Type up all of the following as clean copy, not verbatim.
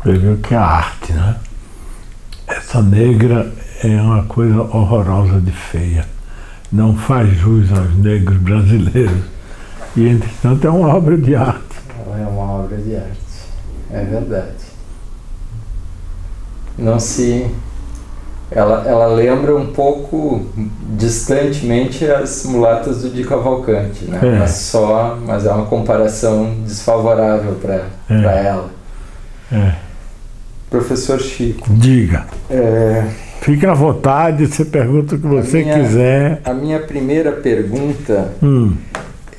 Você viu que a arte, né? Essa negra é uma coisa horrorosa de feia. Não faz jus aos negros brasileiros. E, entretanto, é uma obra de arte. Ela é uma obra de arte. É verdade. Não se... Ela lembra um pouco, distantemente, as mulatas do Di Cavalcanti, né? É. Mas é uma comparação desfavorável para ela. É. Professor Chico. Diga. Fique à vontade, você pergunta o que você quiser. A minha primeira pergunta,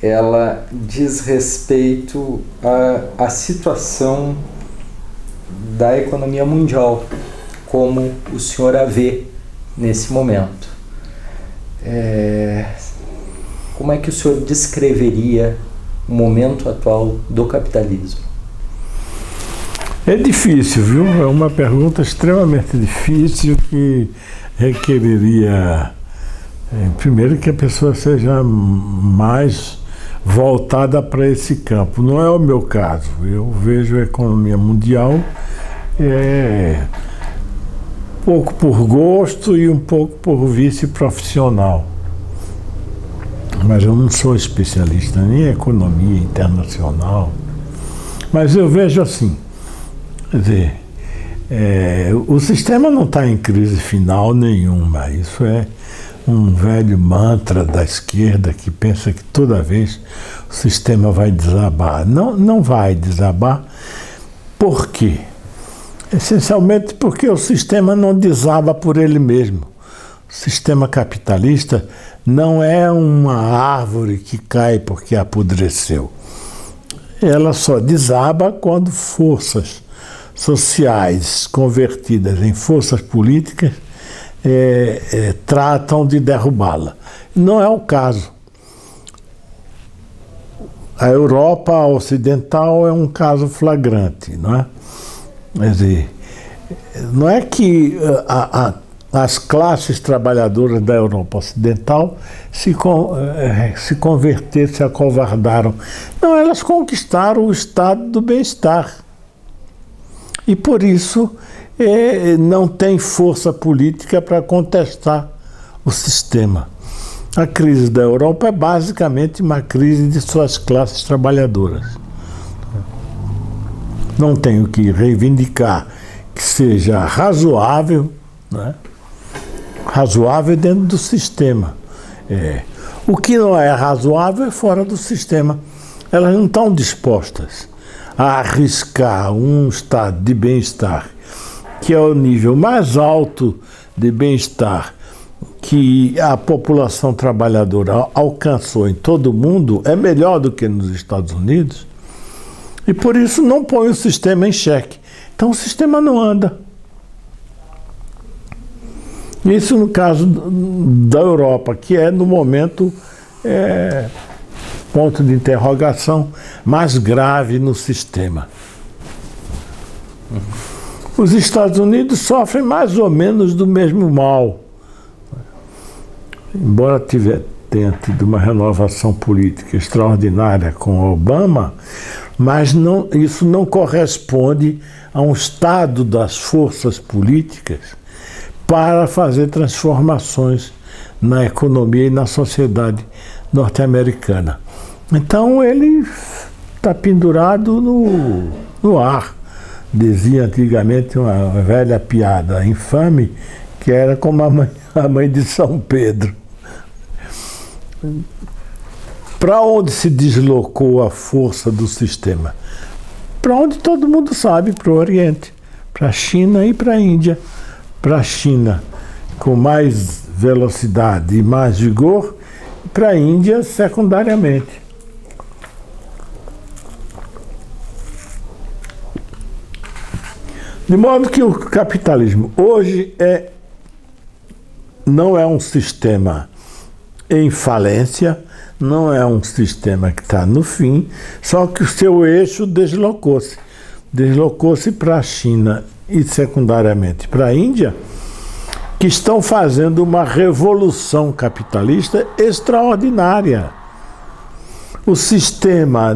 ela diz respeito à situação da economia mundial, como o senhor a vê nesse momento. Como é que o senhor descreveria o momento atual do capitalismo? É difícil, viu? É uma pergunta extremamente difícil que requeriria, primeiro, que a pessoa seja mais voltada para esse campo. Não é o meu caso. Eu vejo a economia mundial um pouco por gosto e um pouco por vício profissional. Mas eu não sou especialista nem em economia internacional. Mas eu vejo assim. Quer dizer, o sistema não está em crise final nenhuma. Isso é um velho mantra da esquerda que pensa que toda vez o sistema vai desabar. Não vai desabar. Por quê? Essencialmente porque o sistema não desaba por ele mesmo. O sistema capitalista não é uma árvore que cai porque apodreceu. Ela só desaba quando forças sociais convertidas em forças políticas tratam de derrubá-la. Não é o caso. A Europa Ocidental é um caso flagrante, não é? Quer dizer, não é que as classes trabalhadoras da Europa Ocidental se converteram, se acovardaram. Não, elas conquistaram o estado do bem-estar. E por isso não tem força política para contestar o sistema. A crise da Europa é basicamente uma crise de suas classes trabalhadoras. Não tenho que reivindicar que seja razoável, né? Razoável dentro do sistema. O que não é razoável é fora do sistema. Elas não estão dispostas a arriscar um estado de bem-estar que é o nível mais alto de bem-estar que a população trabalhadora alcançou em todo o mundo, é melhor do que nos Estados Unidos, e por isso não põe o sistema em xeque. Então o sistema não anda. Isso no caso da Europa, que é no momento ponto de interrogação mais grave no sistema. Os Estados Unidos sofrem mais ou menos do mesmo mal. Embora tenha tido uma renovação política extraordinária com Obama, mas isso não corresponde a um estado das forças políticas para fazer transformações na economia e na sociedade norte-americana. Então ele está pendurado no ar. Dizia antigamente uma velha piada infame, que era como a mãe de São Pedro. Para onde se deslocou a força do sistema? Para onde todo mundo sabe, para o Oriente, para a China e para a Índia. Para a China com mais velocidade e mais vigor, para a Índia secundariamente. De modo que o capitalismo hoje não é um sistema em falência, não é um sistema que está no fim, só que o seu eixo deslocou-se. deslocou-se para a China e secundariamente para a Índia, que estão fazendo uma revolução capitalista extraordinária. O sistema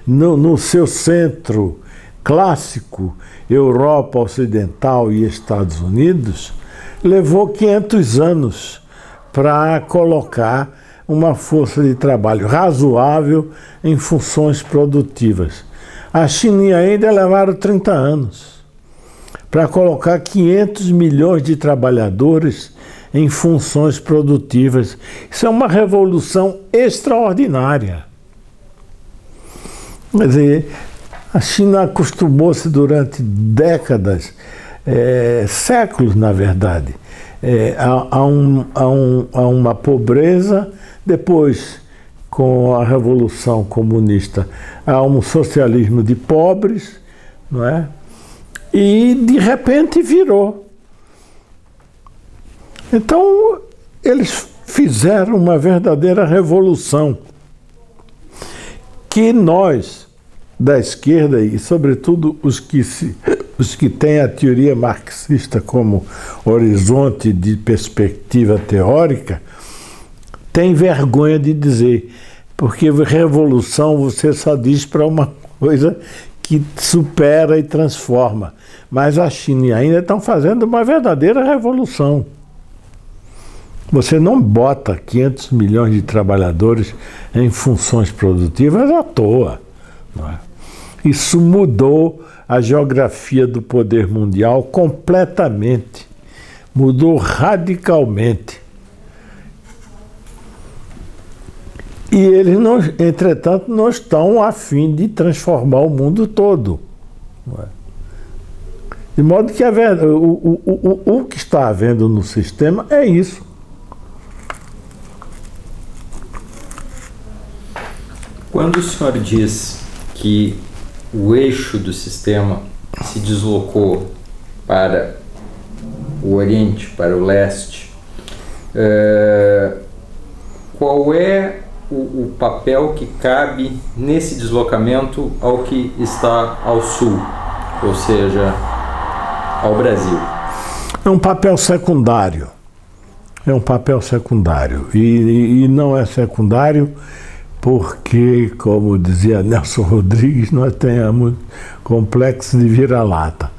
no seu centro clássico, Europa Ocidental e Estados Unidos, levou 500 anos para colocar uma força de trabalho razoável em funções produtivas. A China e a Índia levaram 30 anos para colocar 500 milhões de trabalhadores em funções produtivas. Isso é uma revolução extraordinária. Quer dizer, a China acostumou-se durante décadas, séculos na verdade, a uma pobreza. Depois, com a Revolução Comunista, há um socialismo de pobres, não é? E de repente virou. Então, eles fizeram uma verdadeira revolução que nós, da esquerda, e sobretudo os que têm a teoria marxista como horizonte de perspectiva teórica, tem vergonha de dizer, porque revolução você só diz para uma coisa que supera e transforma. Mas a China e a Índia estão fazendo uma verdadeira revolução. Você não bota 500 milhões de trabalhadores em funções produtivas à toa. Não é? Isso mudou a geografia do poder mundial completamente. Mudou radicalmente. E eles, entretanto, não estão a fim de transformar o mundo todo. Não é? De modo que o que está havendo no sistema é isso. Quando o senhor diz que o eixo do sistema se deslocou para o Oriente, para o Leste, qual é o papel que cabe nesse deslocamento ao que está ao Sul, ou seja, ao Brasil? É um papel secundário. É um papel secundário. E não é secundário porque, como dizia Nelson Rodrigues, nós tenhamos complexo de vira-lata.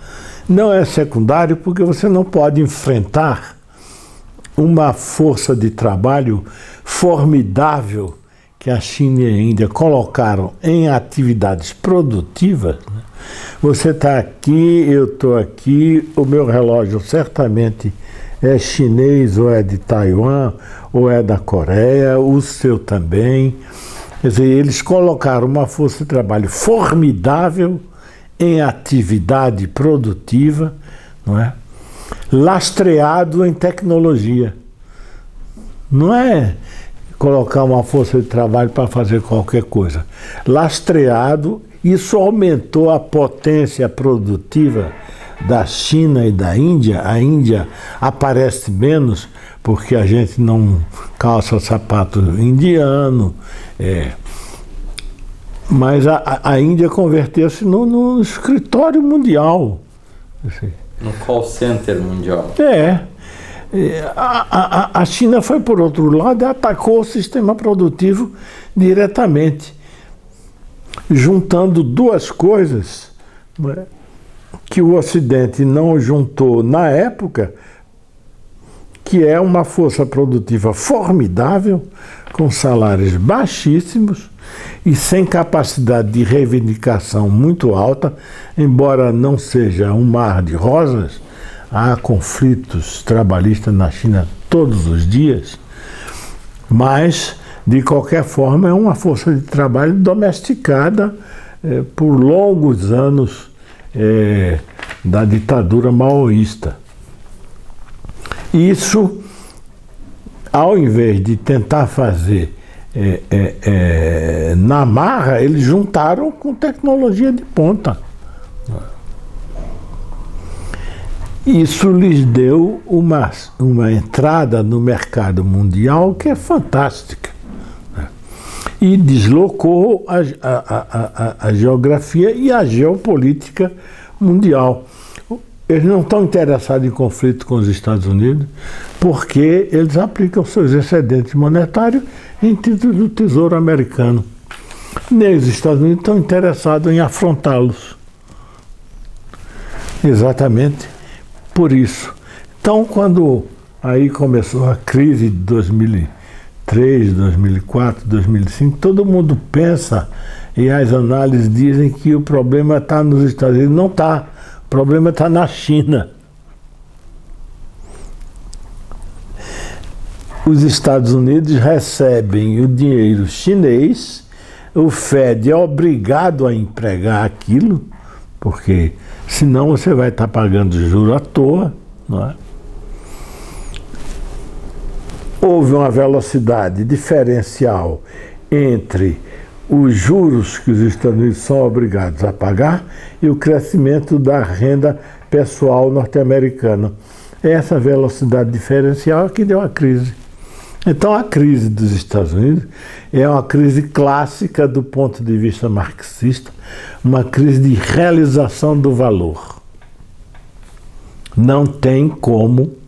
Não é secundário porque você não pode enfrentar uma força de trabalho formidável que a China e a Índia colocaram em atividades produtivas. Né? Você está aqui, eu estou aqui, o meu relógio certamente é chinês ou é de Taiwan ou é da Coreia, o seu também. Quer dizer, eles colocaram uma força de trabalho formidável em atividade produtiva, não é? Lastreado em tecnologia. Não é colocar uma força de trabalho para fazer qualquer coisa. Lastreado, isso aumentou a potência produtiva da China e da Índia. A Índia aparece menos porque a gente não calça sapato indiano. Mas a Índia converteu-se no escritório mundial. Assim. No call center mundial. A China foi por outro lado e atacou o sistema produtivo diretamente, juntando duas coisas, né, que o Ocidente não juntou na época, que é uma força produtiva formidável, com salários baixíssimos e sem capacidade de reivindicação muito alta, embora não seja um mar de rosas. Há conflitos trabalhistas na China todos os dias, mas, de qualquer forma, é uma força de trabalho domesticada por longos anos da ditadura maoísta. Isso, ao invés de tentar fazer na marra, eles juntaram com tecnologia de ponta. Isso lhes deu uma entrada no mercado mundial que é fantástica. e deslocou a geografia e a geopolítica mundial. Eles não estão interessados em conflito com os Estados Unidos porque eles aplicam seus excedentes monetários em títulos do Tesouro Americano. Nem os Estados Unidos estão interessados em afrontá-los. Exatamente por isso. Então, quando aí começou a crise de 2003, 2004, 2005, todo mundo pensa, e as análises dizem que o problema está nos Estados Unidos. Não está. O problema está na China. Os Estados Unidos recebem o dinheiro chinês, o Fed é obrigado a empregar aquilo, porque senão você vai estar pagando juros à toa, não é? Houve uma velocidade diferencial entre os juros que os Estados Unidos são obrigados a pagar e o crescimento da renda pessoal norte-americana. Essa velocidade diferencial é que deu a crise. Então a crise dos Estados Unidos é uma crise clássica do ponto de vista marxista, uma crise de realização do valor. Não tem como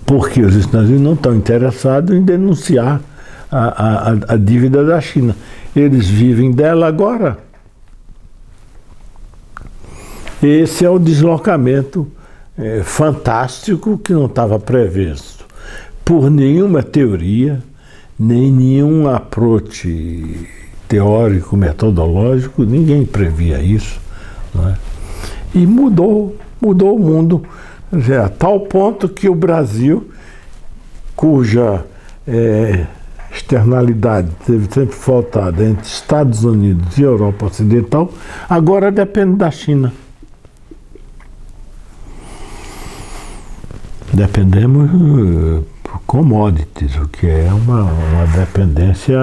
porque os Estados Unidos não estão interessados em denunciar a dívida da China. Eles vivem dela agora. Esse é o deslocamento fantástico que não estava previsto por nenhuma teoria, nem nenhum approach teórico, metodológico, ninguém previa isso, não é? E mudou o mundo. A tal ponto que o Brasil, cuja externalidade teve sempre faltado entre Estados Unidos e Europa Ocidental, agora depende da China. Dependemos por commodities, o que é uma dependência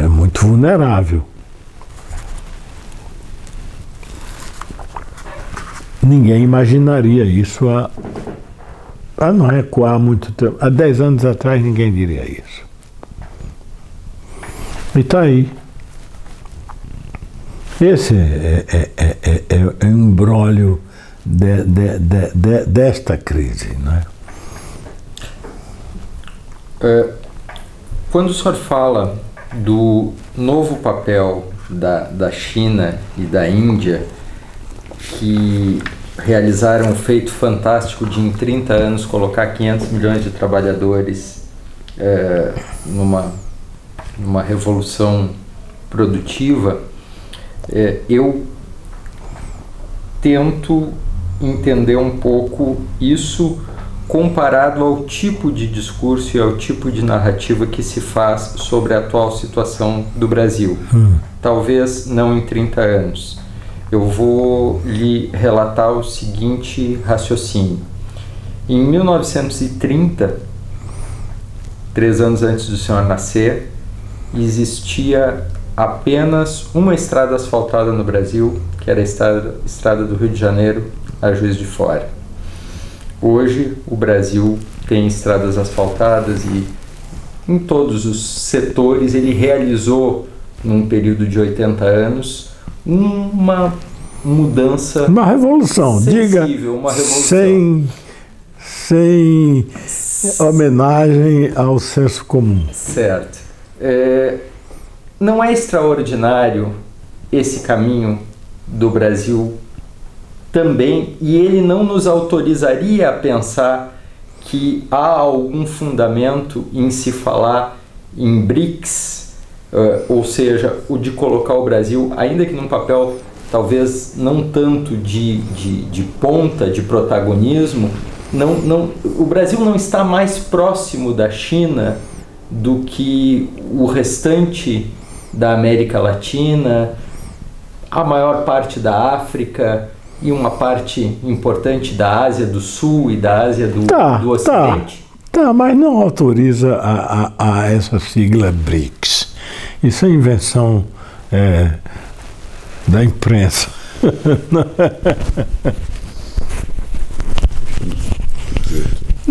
muito vulnerável. Ninguém imaginaria isso não recuar muito tempo. Há 10 anos atrás ninguém diria isso. E está aí. Esse é um imbróglio desta crise, né? Quando o senhor fala do novo papel da China e da Índia, que realizaram um feito fantástico de em 30 anos colocar 500 milhões de trabalhadores numa revolução produtiva, eu tento entender um pouco isso comparado ao tipo de discurso e ao tipo de narrativa que se faz sobre a atual situação do Brasil. Talvez não em 30 anos. Eu vou lhe relatar o seguinte raciocínio. Em 1930, 3 anos antes do senhor nascer, existia apenas uma estrada asfaltada no Brasil, que era a estrada do Rio de Janeiro a Juiz de Fora. Hoje, o Brasil tem estradas asfaltadas e em todos os setores ele realizou, num período de 80 anos, uma mudança, uma revolução, sensível, diga, uma revolução. Sem homenagem ao senso comum. Certo. Não é extraordinário esse caminho do Brasil também, e ele não nos autorizaria a pensar que há algum fundamento em se falar em BRICS, ou seja, o de colocar o Brasil, ainda que num papel talvez não tanto de ponta, de protagonismo, o Brasil não está mais próximo da China do que o restante da América Latina, a maior parte da África e uma parte importante da Ásia do Sul e da Ásia do Ocidente? Tá, mas não autoriza a essa sigla BRICS. Isso é invenção da imprensa.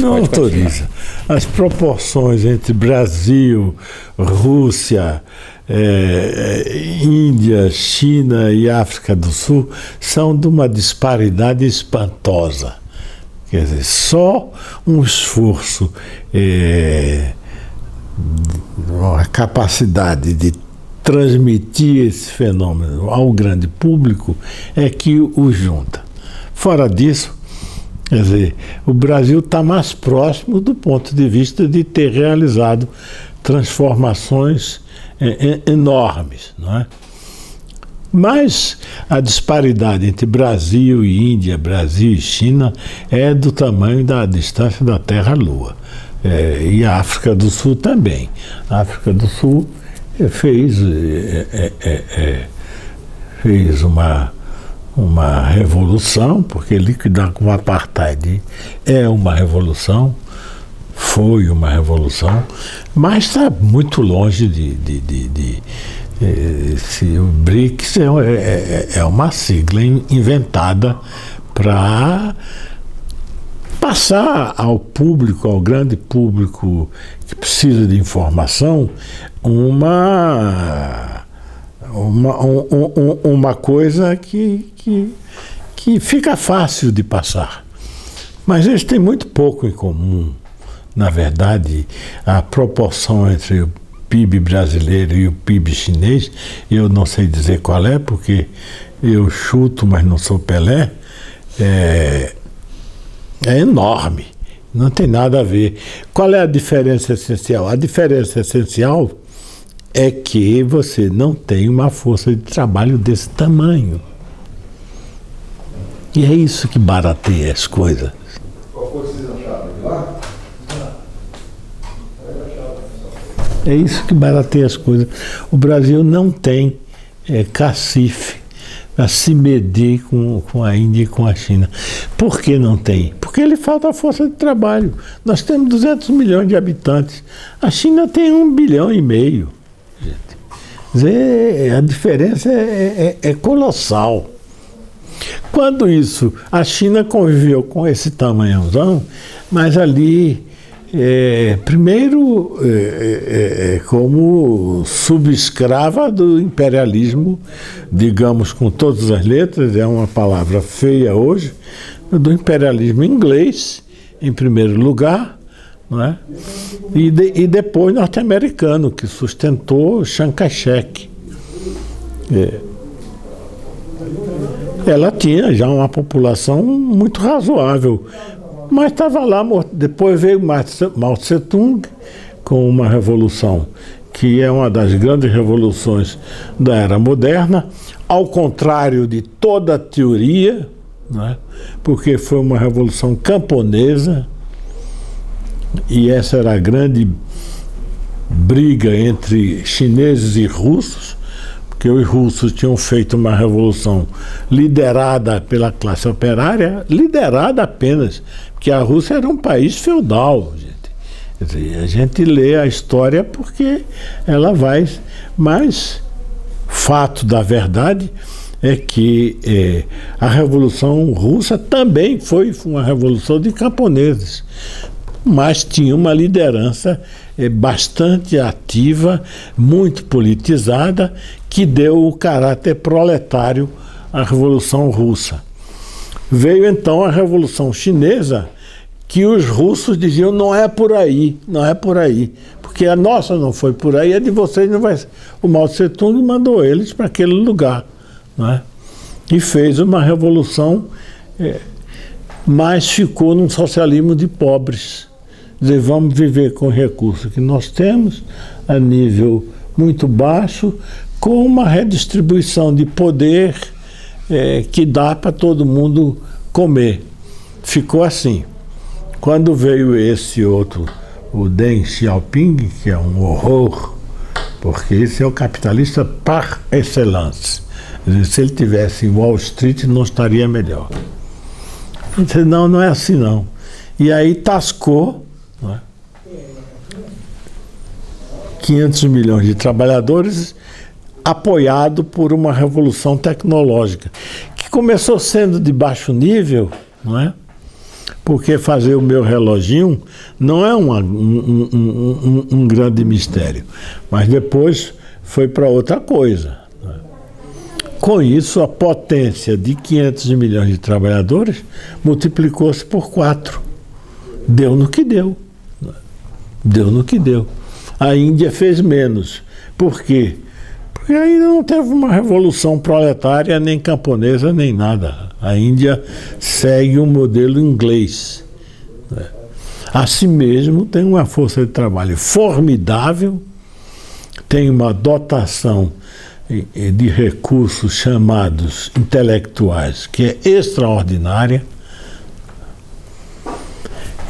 Não autoriza. As proporções entre Brasil, Rússia, Índia, China e África do Sul são de uma disparidade espantosa. Quer dizer, só um esforço, a capacidade de transmitir esse fenômeno ao grande público é que o junta. Fora disso, quer dizer, o Brasil está mais próximo do ponto de vista de ter realizado transformações enormes, não é? Mas a disparidade entre Brasil e Índia, Brasil e China é do tamanho da distância da Terra à Lua. E a África do Sul também. A África do Sul fez uma revolução, porque liquidar com o apartheid é uma revolução, foi uma revolução, mas está muito longe o BRICS é uma sigla inventada para passar ao público, ao grande público que precisa de informação, uma coisa que fica fácil de passar. Mas eles têm muito pouco em comum. Na verdade, a proporção entre o PIB brasileiro e o PIB chinês, eu não sei dizer qual é, porque eu chuto, mas não sou Pelé, é enorme. Não tem nada a ver. Qual é a diferença essencial? A diferença essencial é que você não tem uma força de trabalho desse tamanho. E é isso que barateia as coisas. É isso que barateia as coisas. O Brasil não tem cacife para se medir com a Índia e com a China. Por que não tem? Porque lhe falta força de trabalho. Nós temos 200 milhões de habitantes. A China tem 1,5 bilhão. Gente. Quer dizer, a diferença é colossal. Quando isso, a China conviveu com esse tamanhozão, mas ali, primeiro, como subescrava do imperialismo, digamos com todas as letras, é uma palavra feia hoje, do imperialismo inglês, em primeiro lugar, não é? E depois norte-americano, que sustentou Chiang Kai-shek. Ela tinha já uma população muito razoável, mas estava lá. Depois veio Mao Tse-tung com uma revolução que é uma das grandes revoluções da era moderna, ao contrário de toda a teoria, né? Porque foi uma revolução camponesa, e essa era a grande briga entre chineses e russos, porque os russos tinham feito uma revolução liderada pela classe operária, liderada apenas, porque a Rússia era um país feudal, gente. Quer dizer, a gente lê a história porque ela vai, mas fato da verdade é que a Revolução Russa também foi uma revolução de camponeses, mas tinha uma liderança bastante ativa, muito politizada, que deu o caráter proletário à Revolução Russa. Veio então a Revolução Chinesa, que os russos diziam: não é por aí, não é por aí, porque a nossa não foi por aí, a de vocês não vai ser. O Mao Tse-tung mandou eles para aquele lugar, não é? E fez uma revolução, mas ficou num socialismo de pobres. Quer dizer, vamos viver com o recurso que nós temos, a nível muito baixo, com uma redistribuição de poder que dá para todo mundo comer. Ficou assim. Quando veio esse outro, o Deng Xiaoping, que é um horror, porque esse é o capitalista par excellence. Quer dizer, se ele tivesse em Wall Street, não estaria melhor. Ele disse: não, não é assim não. E aí tascou, não é? 500 milhões de trabalhadores, apoiado por uma revolução tecnológica, que começou sendo de baixo nível, não é? porque fazer o meu reloginho não é um grande mistério. Mas depois foi para outra coisa. Com isso, a potência de 500 milhões de trabalhadores multiplicou-se por 4. Deu no que deu. Deu no que deu. A Índia fez menos. Por quê? Porque ainda não teve uma revolução proletária, nem camponesa, nem nada. A Índia segue um modelo inglês. Assim mesmo, tem uma força de trabalho formidável, tem uma dotação de recursos chamados intelectuais, que é extraordinária,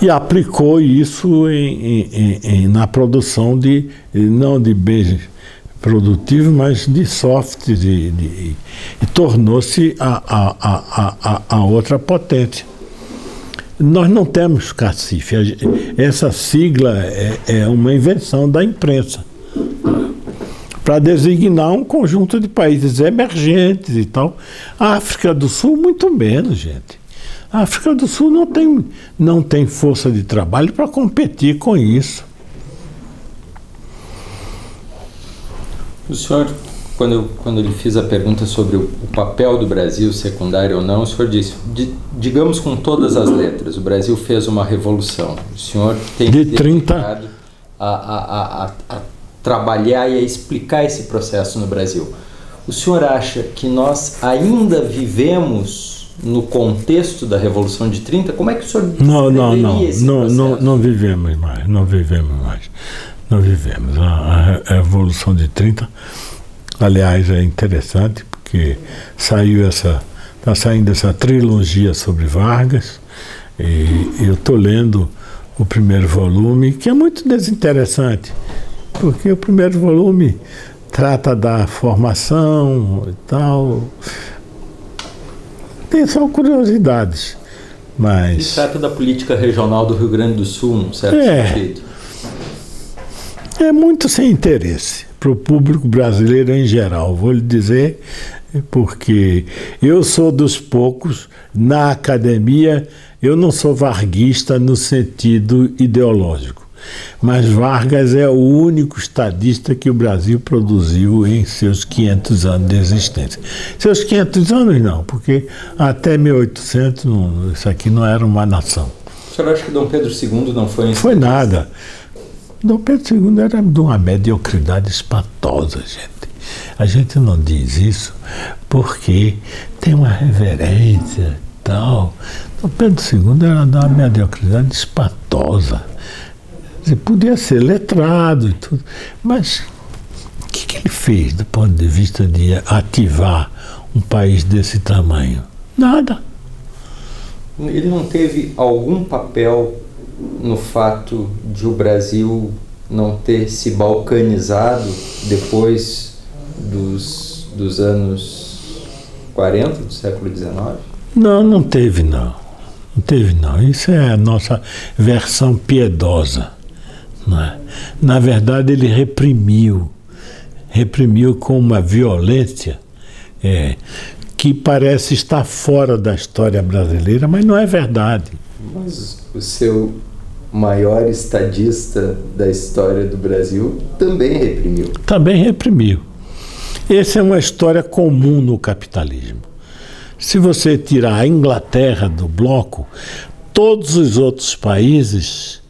e aplicou isso na produção não de bens produtivos, mas de soft, e tornou-se a outra potência. Nós não temos cacife. Essa sigla é uma invenção da imprensa, para designar um conjunto de países emergentes e tal. A África do Sul, muito menos, gente. A África do Sul não tem força de trabalho para competir com isso. O senhor, quando eu lhe fiz a pergunta sobre o papel do Brasil, secundário ou não, o senhor disse, digamos com todas as letras, o Brasil fez uma revolução. O senhor tem de 30 a trabalhar e a explicar esse processo no Brasil. O senhor acha que nós ainda vivemos no contexto da Revolução de 30? Como é que o senhor descreveria esse processo? Não vivemos mais, não vivemos. A Revolução de 30, aliás, é interessante, porque está saindo essa trilogia sobre Vargas, e eu estou lendo o primeiro volume, que é muito desinteressante, porque o primeiro volume trata da formação e tal. Tem só curiosidades, mas... E trata da política regional do Rio Grande do Sul, num certo sentido. É muito sem interesse para o público brasileiro em geral, vou lhe dizer, porque eu sou dos poucos, na academia, eu não sou varguista no sentido ideológico. Mas Vargas é o único estadista que o Brasil produziu em seus 500 anos de existência. Seus 500 anos não, porque até 1800 isso aqui não era uma nação. O senhor acha que Dom Pedro II não foi... Foi nada. Dom Pedro II era de uma mediocridade espantosa, gente. A gente não diz isso porque tem uma reverência e tal. Dom Pedro II era de uma mediocridade espantosa. Você podia ser letrado e tudo, mas o que ele fez do ponto de vista de ativar um país desse tamanho? Nada. Ele não teve algum papel no fato de o Brasil não ter se balcanizado depois dos anos 40 do século XIX? Não teve não. Não teve não. Isso é a nossa versão piedosa. Não é? Na verdade, ele reprimiu com uma violência que parece estar fora da história brasileira, mas não é verdade. Mas o seu maior estadista da história do Brasil também reprimiu. Também reprimiu. Essa é uma história comum no capitalismo. Se você tirar a Inglaterra do bloco, todos os outros países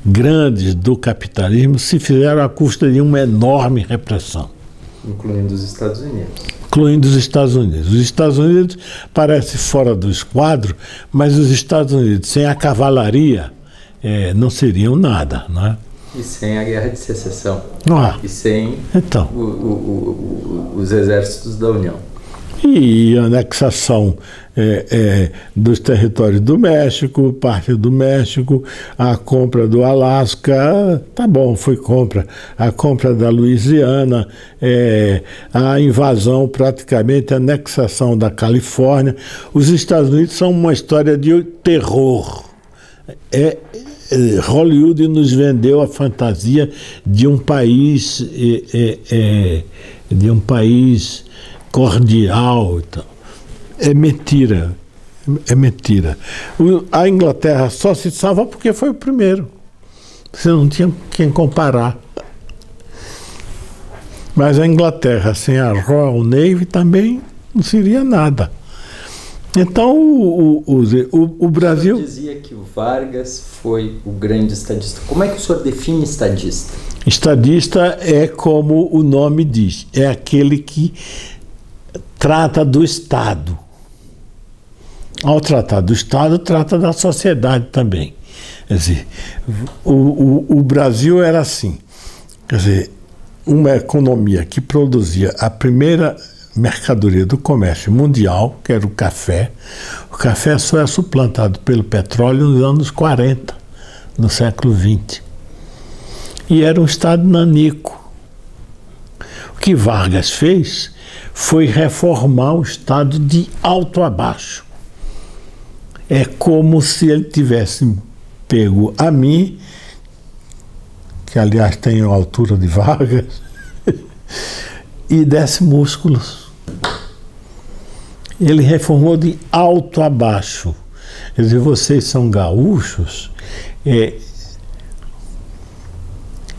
grandes do capitalismo se fizeram à custa de uma enorme repressão. Incluindo os Estados Unidos. Incluindo os Estados Unidos. Os Estados Unidos parece fora do esquadro, mas os Estados Unidos sem a cavalaria não seriam nada, não é? E sem a Guerra de Secessão. E sem os exércitos da União. E a anexação dos territórios do México, parte do México, a compra do Alasca, tá bom, foi compra. A compra da Louisiana, a invasão, praticamente a anexação da Califórnia. Os Estados Unidos são uma história de terror. Hollywood nos vendeu a fantasia de um país cordial e tal. É mentira. É mentira. A Inglaterra só se salva porque foi o primeiro. Você não tinha quem comparar. Mas a Inglaterra sem a Royal Navy também não seria nada. Então o Brasil... O senhor dizia que o Vargas foi o grande estadista. Como é que o senhor define estadista? Estadista é como o nome diz, é aquele que trata do Estado. Ao tratar do Estado, trata da sociedade também. Quer dizer, o Brasil era assim, quer dizer, uma economia que produzia a primeira mercadoria do comércio mundial, que era o café. O café só é suplantado pelo petróleo nos anos 40, no século XX. E era um Estado nanico. O que Vargas fez foi reformar o Estado de alto a baixo. É como se ele tivesse pego a mim, que aliás tenho a altura de Vargas, e desse músculos. Ele reformou de alto a baixo. Quer dizer, vocês são gaúchos.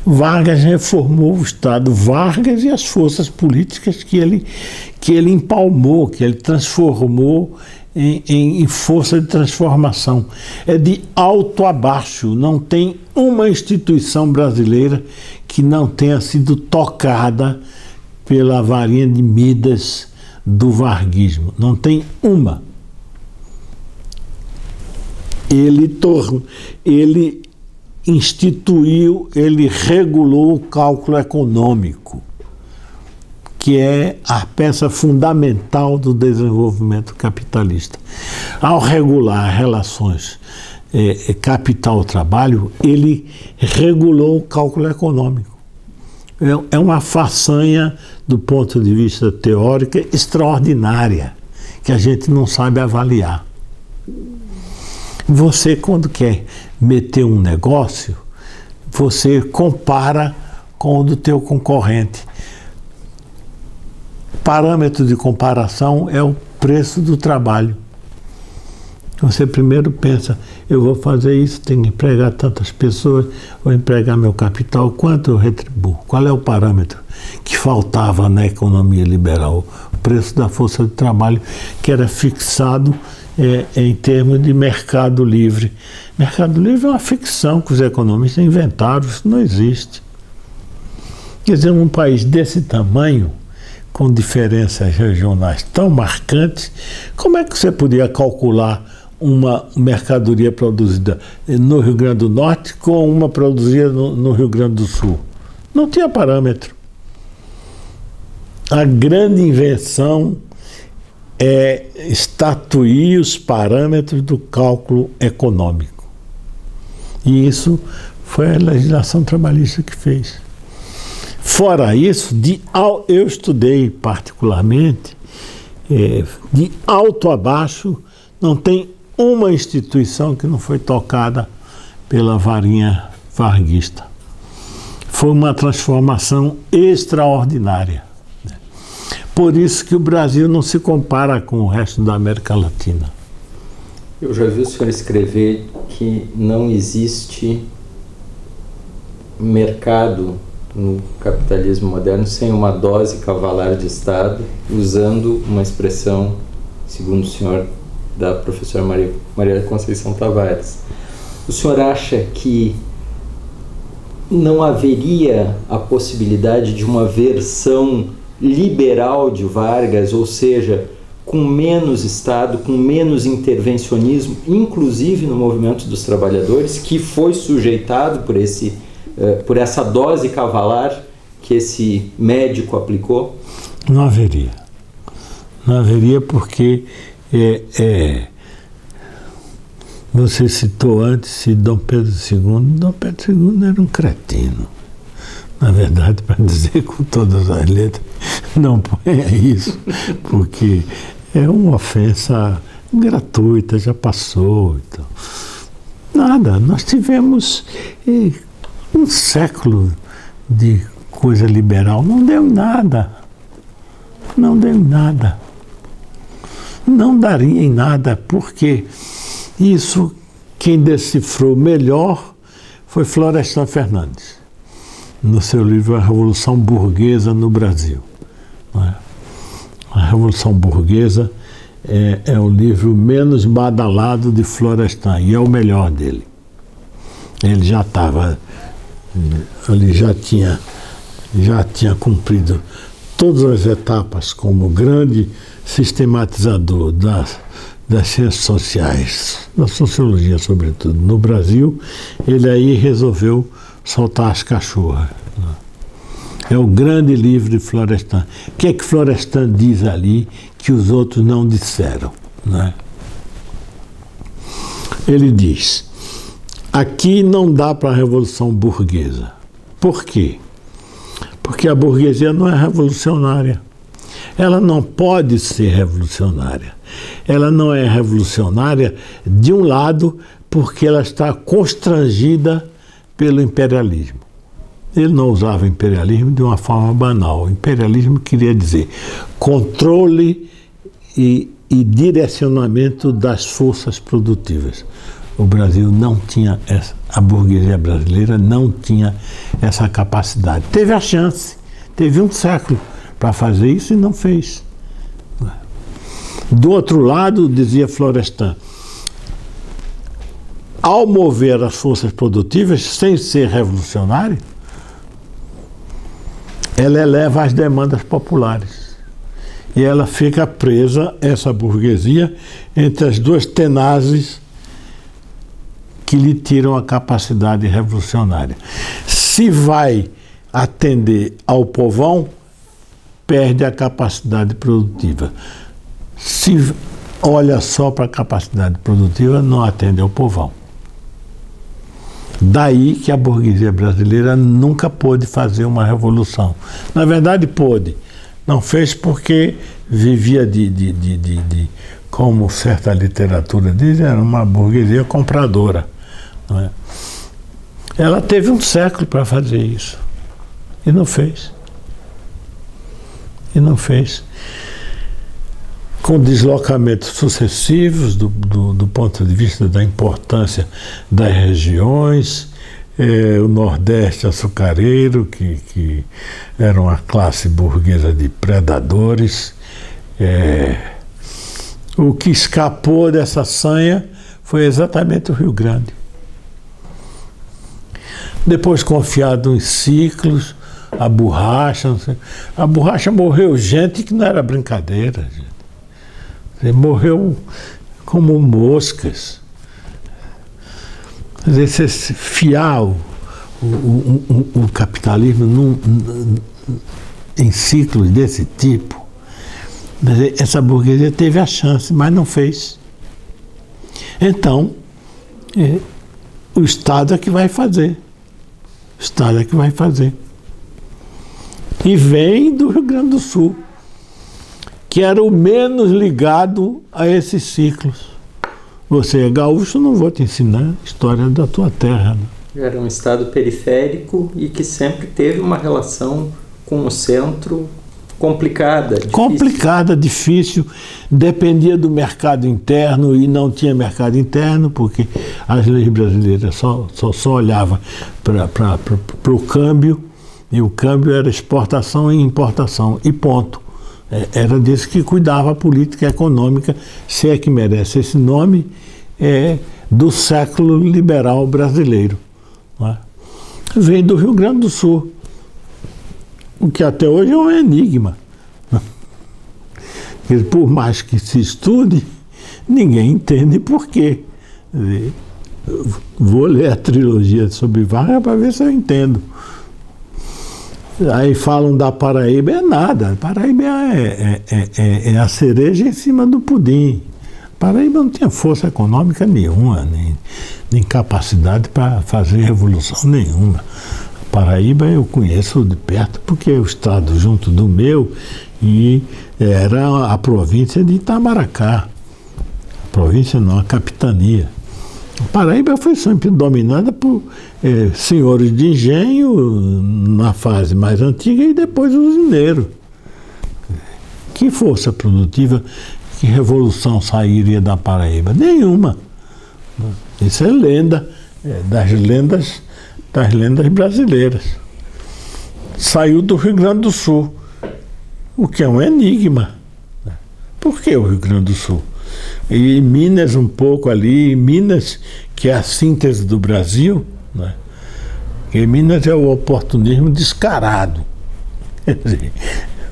Vargas reformou o Estado, Vargas e as forças políticas que ele empalmou, que ele transformou em força de transformação. É de alto a baixo, não tem uma instituição brasileira que não tenha sido tocada pela varinha de Midas do varguismo. Não tem uma. Ele instituiu, ele regulou o cálculo econômico, que é a peça fundamental do desenvolvimento capitalista. Ao regular relações capital-trabalho, ele regulou o cálculo econômico. É uma façanha, do ponto de vista teórico, extraordinária, que a gente não sabe avaliar. Você, quando quer meter um negócio, você compara com o do teu concorrente. Parâmetro de comparação é o preço do trabalho. Você primeiro pensa, eu vou fazer isso, tenho que empregar tantas pessoas, vou empregar meu capital, quanto eu retribuo? Qual é o parâmetro que faltava na economia liberal? O preço da força de trabalho, que era fixado em termos de mercado livre. Mercado livre é uma ficção que os economistas inventaram, isso não existe. Quer dizer, um país desse tamanho, com diferenças regionais tão marcantes, como é que você podia calcular uma mercadoria produzida no Rio Grande do Norte com uma produzida no Rio Grande do Sul? Não tinha parâmetro. A grande invenção é estatuir os parâmetros do cálculo econômico. E isso foi a legislação trabalhista que fez. Fora isso, eu estudei particularmente, de alto a baixo, não tem uma instituição que não foi tocada pela varinha varguista. Foi uma transformação extraordinária. Por isso que o Brasil não se compara com o resto da América Latina. Eu já vi o senhor escrever que não existe mercado no capitalismo moderno sem uma dose cavalar de Estado, usando uma expressão, segundo o senhor, da professora Maria Conceição Tavares. O senhor acha que não haveria a possibilidade de uma versão liberal de Vargas, ou seja, com menos Estado, com menos intervencionismo, inclusive no movimento dos trabalhadores, que foi sujeitado por essa dose cavalar que esse médico aplicou? Não haveria. Não haveria porque você citou antes Dom Pedro II. Dom Pedro II era um cretino. Na verdade, para dizer com todas as letras, não ponha isso, porque é uma ofensa gratuita, já passou. Então. Nada, nós tivemos um século de coisa liberal, não deu nada. Não deu nada. Não daria em nada, porque isso quem decifrou melhor foi Florestan Fernandes, no seu livro A Revolução Burguesa no Brasil. A Revolução Burguesa é o livro menos badalado de Florestan, e é o melhor dele. Ele já estava, ele já tinha cumprido todas as etapas como grande sistematizador das ciências sociais, da sociologia sobretudo. No Brasil, ele aí resolveu soltar as cachorras. É o grande livro de Florestan. O que é que Florestan diz ali que os outros não disseram? Né? Ele diz, aqui não dá para a revolução burguesa. Por quê? Porque a burguesia não é revolucionária. Ela não pode ser revolucionária. Ela não é revolucionária, de um lado, porque ela está constrangida pelo imperialismo. Ele não usava imperialismo de uma forma banal. O imperialismo queria dizer controle e direcionamento das forças produtivas. O Brasil não tinha a burguesia brasileira não tinha essa capacidade. Teve a chance, teve um século para fazer isso e não fez. Do outro lado, dizia Florestan, ao mover as forças produtivas, sem ser revolucionário, ela eleva as demandas populares. E ela fica presa, essa burguesia, entre as duas tenazes que lhe tiram a capacidade revolucionária. Se vai atender ao povão, perde a capacidade produtiva. Se olha só para a capacidade produtiva, não atende ao povão. Daí que a burguesia brasileira nunca pôde fazer uma revolução. Na verdade, pôde. Não fez porque vivia como certa literatura diz, era uma burguesia compradora. Não é? Ela teve um século para fazer isso. E não fez. E não fez. Com deslocamentos sucessivos do ponto de vista da importância das regiões, o Nordeste açucareiro, que era uma classe burguesa de predadores. O que escapou dessa sanha foi exatamente o Rio Grande. Depois, confiado em ciclos, a borracha, não sei, a borracha morreu gente que não era brincadeira, gente. Morreu como moscas. Quer dizer, se fiar o capitalismo em ciclos desse tipo, essa burguesia teve a chance, mas não fez. Então, o Estado é que vai fazer. O Estado é que vai fazer. E vem do Rio Grande do Sul, que era o menos ligado a esses ciclos. Você é gaúcho, não vou te ensinar a história da tua terra. Né? Era um estado periférico e que sempre teve uma relação com o centro complicada. Difícil. Complicada, difícil. Dependia do mercado interno e não tinha mercado interno, porque as leis brasileiras só olhavam para o câmbio, e o câmbio era exportação e importação, e ponto. Era desse que cuidava a política econômica, se é que merece esse nome, do século liberal brasileiro. Não é? Vem do Rio Grande do Sul, o que até hoje é um enigma. Por mais que se estude, ninguém entende por quê. Vou ler a trilogia sobre Vargas para ver se eu entendo. Aí falam da Paraíba, é nada. A Paraíba é a cereja em cima do pudim. A Paraíba não tinha força econômica nenhuma, nem capacidade para fazer revolução nenhuma. A Paraíba eu conheço de perto porque é o estado junto do meu e era a província de Itamaracá. A província não, a capitania. A Paraíba foi sempre dominada por senhores de engenho na fase mais antiga e depois usineiro. Que força produtiva Que revolução sairia da Paraíba? Nenhuma. Isso é lenda, das lendas brasileiras. Saiu do Rio Grande do Sul, o que é um enigma. Por que o Rio Grande do Sul? E Minas um pouco ali, Minas, que é a síntese do Brasil, né? Porque Minas é o oportunismo descarado. Quer dizer,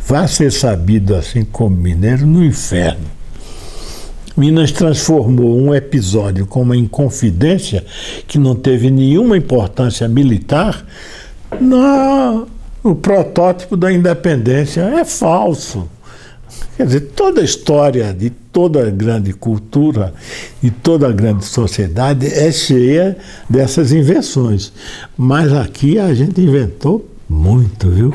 vai ser sabido assim como mineiro no inferno. Minas transformou um episódio com uma inconfidência que não teve nenhuma importância militar no protótipo da independência. É falso. Quer dizer, toda a história de toda grande cultura e toda grande sociedade é cheia dessas invenções. Mas aqui a gente inventou muito, viu?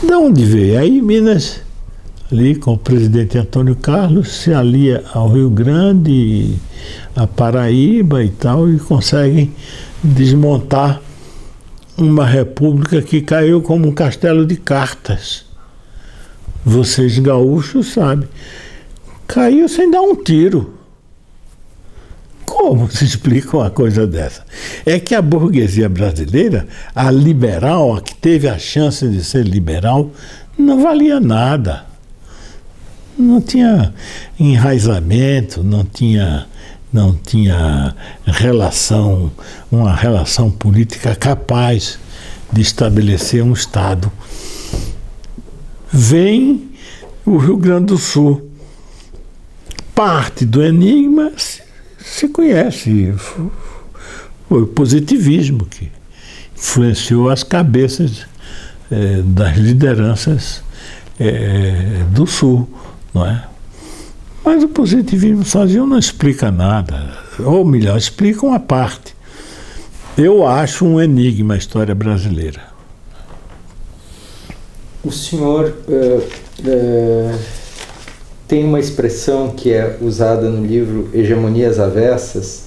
De onde veio? Aí Minas, ali com o presidente Antônio Carlos, se alia ao Rio Grande, a Paraíba e tal, e conseguem desmontar uma república que caiu como um castelo de cartas. Vocês gaúchos sabem, caiu sem dar um tiro. Como se explica uma coisa dessa? É que a burguesia brasileira, a liberal, a que teve a chance de ser liberal, não valia nada. Não tinha enraizamento, não tinha uma relação política capaz de estabelecer um Estado. Vem o Rio Grande do Sul. Parte do enigma se conhece. Foi o positivismo que influenciou as cabeças das lideranças do Sul, não é? Mas o positivismo sozinho não explica nada. Ou melhor, explica uma parte. Eu acho um enigma a história brasileira. O senhor tem uma expressão que é usada no livro Hegemonias Avessas,